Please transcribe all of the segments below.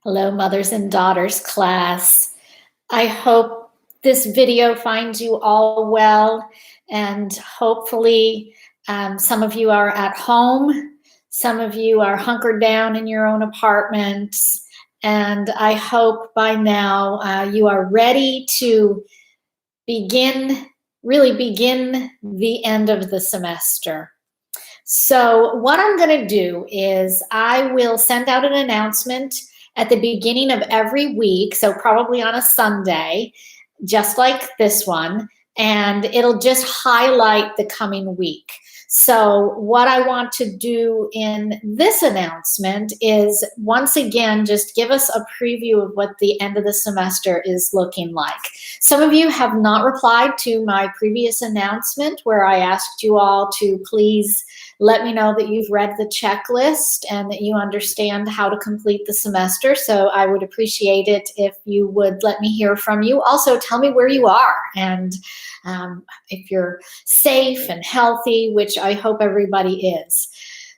Hello, mothers and daughters class. I hope this video finds you all well, and hopefully some of you are at home, some of you are hunkered down in your own apartments, and I hope by now you are ready to really begin the end of the semester. So what I'm going to do is I will send out an announcement at the beginning of every week, so probably on a Sunday, just like this one, and it'll just highlight the coming week. So what I want to do in this announcement is once again just give us a preview of what the end of the semester is looking like. Some of you have not replied to my previous announcement where I asked you all to please let me know that you've read the checklist and that you understand how to complete the semester. So I would appreciate it if you would let me hear from you. Also, tell me where you are and if you're safe and healthy, which I hope everybody is.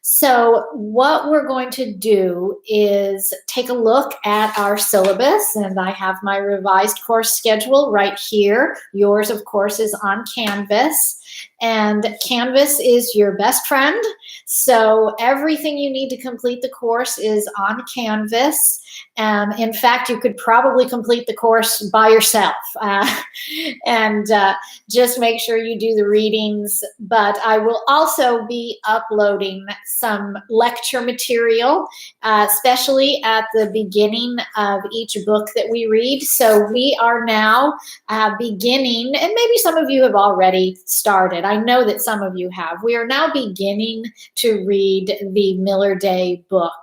So what we're going to do is take a look at our syllabus, and I have my revised course schedule right here. Yours, of course, is on Canvas, and Canvas is your best friend. So everything you need to complete the course is on Canvas. In fact, you could probably complete the course by yourself and just make sure you do the readings. But I will also be uploading some lecture material, especially at the beginning of each book that we read. So we are now beginning, and maybe some of you have already started. I know that some of you have. We are now beginning to read the Miller Day book,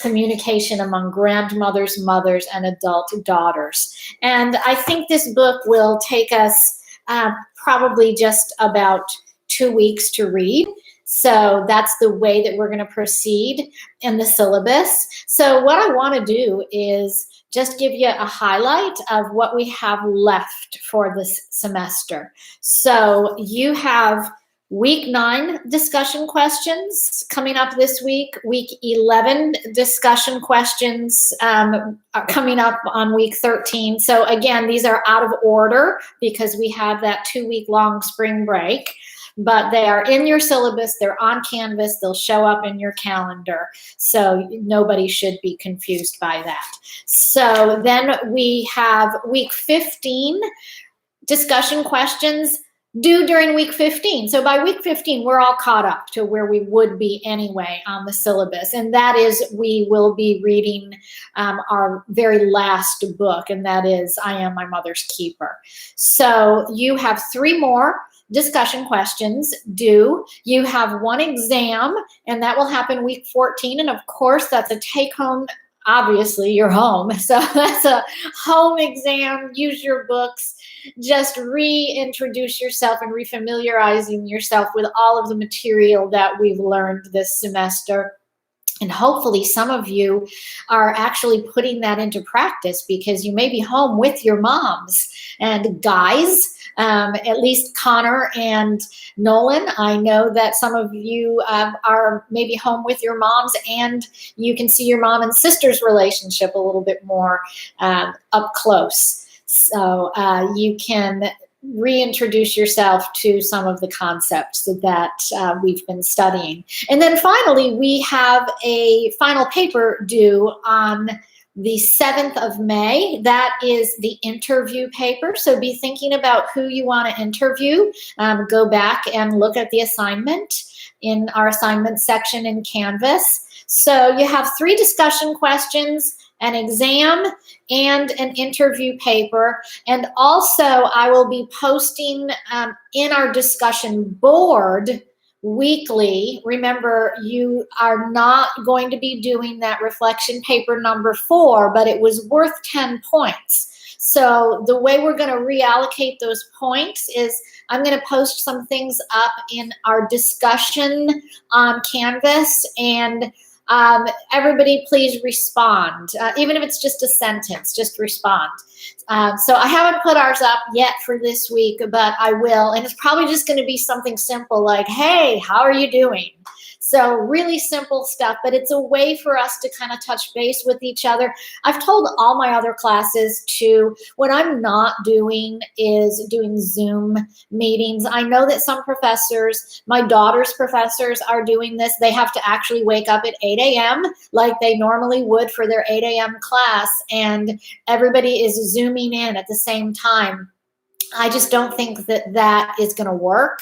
Communication Among Grandmothers, Mothers, and Adult Daughters. And I think this book will take us probably just about 2 weeks to read. So that's the way that we're going to proceed in the syllabus. So what I want to do is just give you a highlight of what we have left for this semester. So you have Week 9 discussion questions coming up this week. Week 11 discussion questions are coming up on week 13. So again, these are out of order because we have that 2-week-long spring break. But they are in your syllabus, they're on Canvas, they'll show up in your calendar. So nobody should be confused by that. So then we have week 15 discussion questions due during week 15. So by week 15, we're all caught up to where we would be anyway on the syllabus. And that is, we will be reading our very last book, and that is I Am My Mother's Keeper. So you have 3 more discussion questions due. You have 1 exam, and that will happen week 14. And of course, that's a take-home. Obviously, you're home. So that's a home exam. Use your books. Just reintroduce yourself and refamiliarizing yourself with all of the material that we've learned this semester. And hopefully some of you are actually putting that into practice because you may be home with your moms. And guys, at least Connor and Nolan, I know that some of you are maybe home with your moms, and you can see your mom and sister's relationship a little bit more up close. So you can reintroduce yourself to some of the concepts that we've been studying. And then finally, we have a final paper due on the 7th of May. That is the interview paper. So be thinking about who you want to interview. Go back and look at the assignment in our assignment section in Canvas. So you have 3 discussion questions, an exam, and an interview paper. And also I will be posting in our discussion board weekly. Remember, you are not going to be doing that reflection paper number 4, but it was worth 10 points. So the way we're going to reallocate those points is I'm going to post some things up in our discussion on Canvas, and everybody please respond. Even if it's just a sentence, just respond. So I haven't put ours up yet for this week, but I will. And it's probably just going to be something simple like, hey, how are you doing? So really simple stuff, but it's a way for us to kind of touch base with each other. I've told all my other classes to, what I'm not doing is doing Zoom meetings. I know that some professors, my daughter's professors, are doing this. They have to actually wake up at 8 a.m. like they normally would for their 8 a.m. class, and everybody is Zooming in at the same time. I just don't think that that is going to work.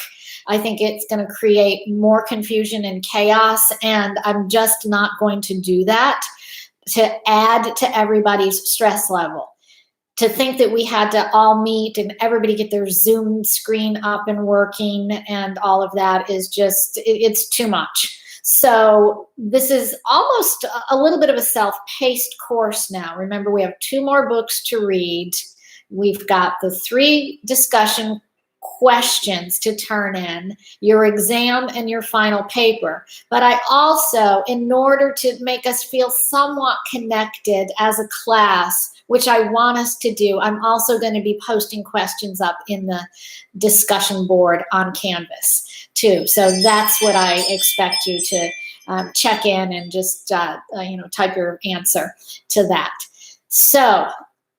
I think it's going to create more confusion and chaos, and I'm just not going to do that to add to everybody's stress level. To think that we had to all meet and everybody get their Zoom screen up and working and all of that is just, it's too much. So this is almost a little bit of a self-paced course now. Remember, we have 2 more books to read. We've got the 3 discussion questions to turn in, your exam and your final paper. But I also, in order to make us feel somewhat connected as a class, which I want us to do, I'm also going to be posting questions up in the discussion board on Canvas too. So that's what I expect you to check in and just type your answer to that. So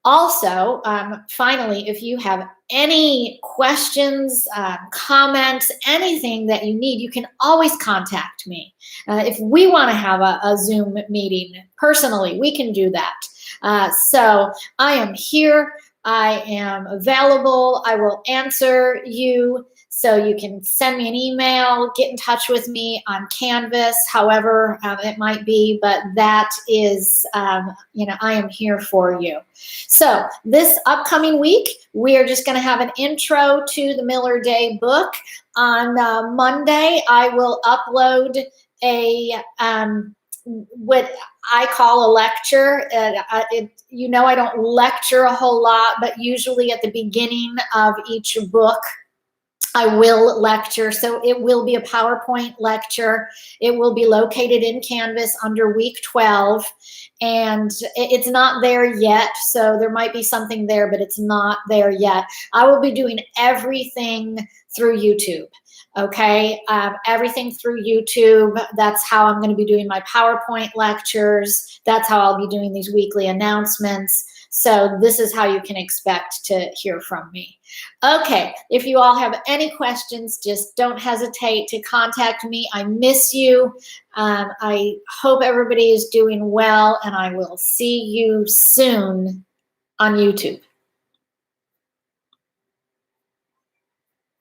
also, finally, if you have any questions, comments, anything that you need, you can always contact me. If we want to have a Zoom meeting personally, we can do that. So I am here. I am available. I will answer you. So you can send me an email, get in touch with me on Canvas, however it might be, but that is, I am here for you. So this upcoming week, we are just going to have an intro to the Miller Day book. On Monday, I will upload what I call a lecture. I don't lecture a whole lot, but usually at the beginning of each book, I will lecture. So it will be a PowerPoint lecture. It will be located in Canvas under week 12. And it's not there yet. So there might be something there, but it's not there yet. I will be doing everything through YouTube. Okay, everything through YouTube. That's how I'm going to be doing my PowerPoint lectures. That's how I'll be doing these weekly announcements. So this is how you can expect to hear from me. Okay, if you all have any questions, just don't hesitate to contact me. I miss you. I hope everybody is doing well, and I will see you soon on YouTube.